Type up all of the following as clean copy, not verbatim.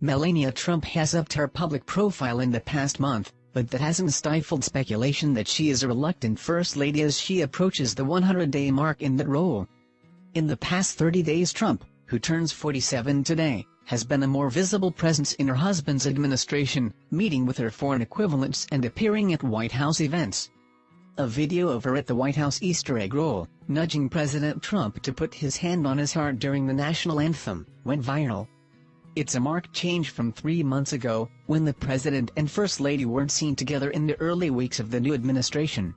Melania Trump has upped her public profile in the past month, but that hasn't stifled speculation that she is a reluctant First Lady as she approaches the 100-day mark in that role. In the past 30 days, Trump, who turns 47 today, has been a more visible presence in her husband's administration, meeting with her foreign equivalents and appearing at White House events. A video of her at the White House Easter egg roll, nudging President Trump to put his hand on his heart during the national anthem, went viral. It's a marked change from 3 months ago, when the President and First Lady weren't seen together in the early weeks of the new administration.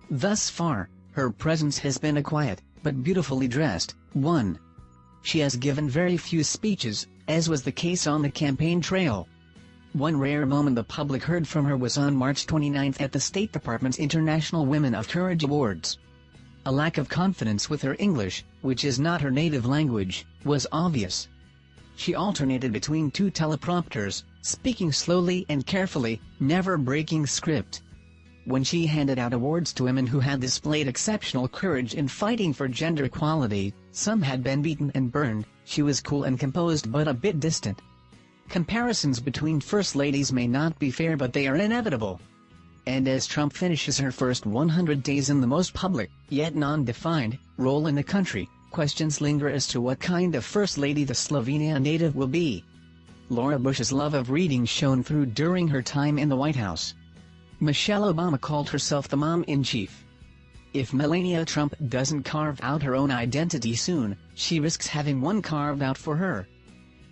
Thus far, her presence has been a quiet, but beautifully dressed one. She has given very few speeches, as was the case on the campaign trail. One rare moment the public heard from her was on March 29 at the State Department's International Women of Courage Awards. A lack of confidence with her English, which is not her native language, was obvious. She alternated between two teleprompters, speaking slowly and carefully, never breaking script. When she handed out awards to women who had displayed exceptional courage in fighting for gender equality, some had been beaten and burned, she was cool and composed but a bit distant. Comparisons between First Ladies may not be fair, but they are inevitable. And as Trump finishes her first 100 days in the most public, yet non-defined, role in the country, questions linger as to what kind of First Lady the Slovenia native will be. Laura Bush's love of reading shone through during her time in the White House. Michelle Obama called herself the mom-in-chief. If Melania Trump doesn't carve out her own identity soon, she risks having one carved out for her.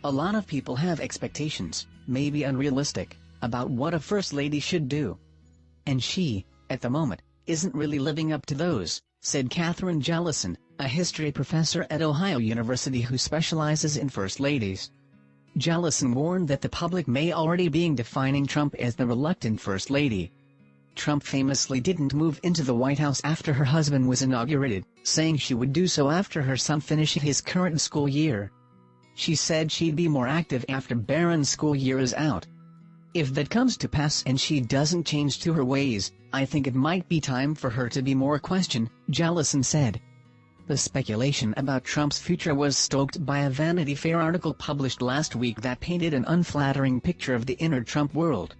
A lot of people have expectations, maybe unrealistic, about what a First Lady should do. And she, at the moment, isn't really living up to those, said Catherine Jellison, a history professor at Ohio University who specializes in First Ladies. Jellison warned that the public may already be defining Trump as the reluctant First Lady. Trump famously didn't move into the White House after her husband was inaugurated, saying she would do so after her son finished his current school year. She said she'd be more active after Barron's school year is out. If that comes to pass and she doesn't change to her ways, I think it might be time for her to be more questioned, Jellison said. The speculation about Trump's future was stoked by a Vanity Fair article published last week that painted an unflattering picture of the inner Trump world.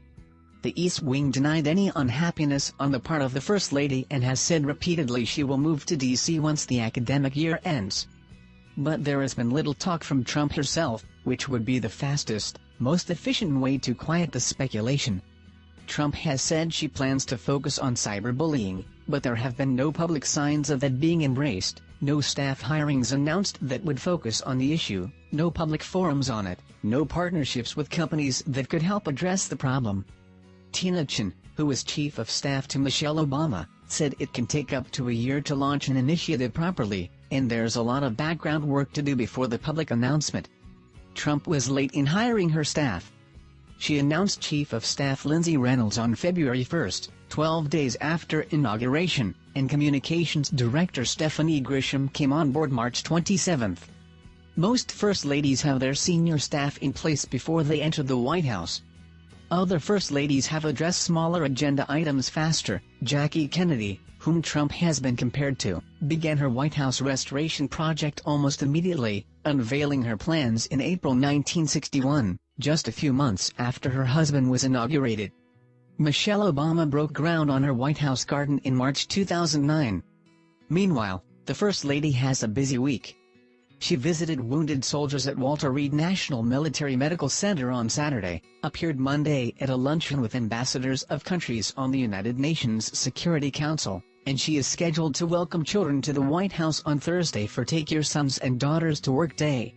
The East Wing denied any unhappiness on the part of the First Lady and has said repeatedly she will move to D.C. once the academic year ends. But there has been little talk from Trump herself, which would be the fastest, most efficient way to quiet the speculation. Trump has said she plans to focus on cyberbullying, but there have been no public signs of that being embraced, no staff hirings announced that would focus on the issue, no public forums on it, no partnerships with companies that could help address the problem. Tina Chin, who is chief of staff to Michelle Obama, said it can take up to a year to launch an initiative properly, and there's a lot of background work to do before the public announcement. Trump was late in hiring her staff. She announced Chief of Staff Lindsey Reynolds on February 1, 12 days after inauguration, and Communications Director Stephanie Grisham came on board March 27. Most First Ladies have their senior staff in place before they enter the White House. Other First Ladies have addressed smaller agenda items faster. Jackie Kennedy, whom Trump has been compared to, began her White House restoration project almost immediately, unveiling her plans in April 1961, just a few months after her husband was inaugurated. Michelle Obama broke ground on her White House garden in March 2009. Meanwhile, the First Lady has a busy week. She visited wounded soldiers at Walter Reed National Military Medical Center on Saturday, appeared Monday at a luncheon with ambassadors of countries on the United Nations Security Council, and she is scheduled to welcome children to the White House on Thursday for Take Your Sons and Daughters to Work Day.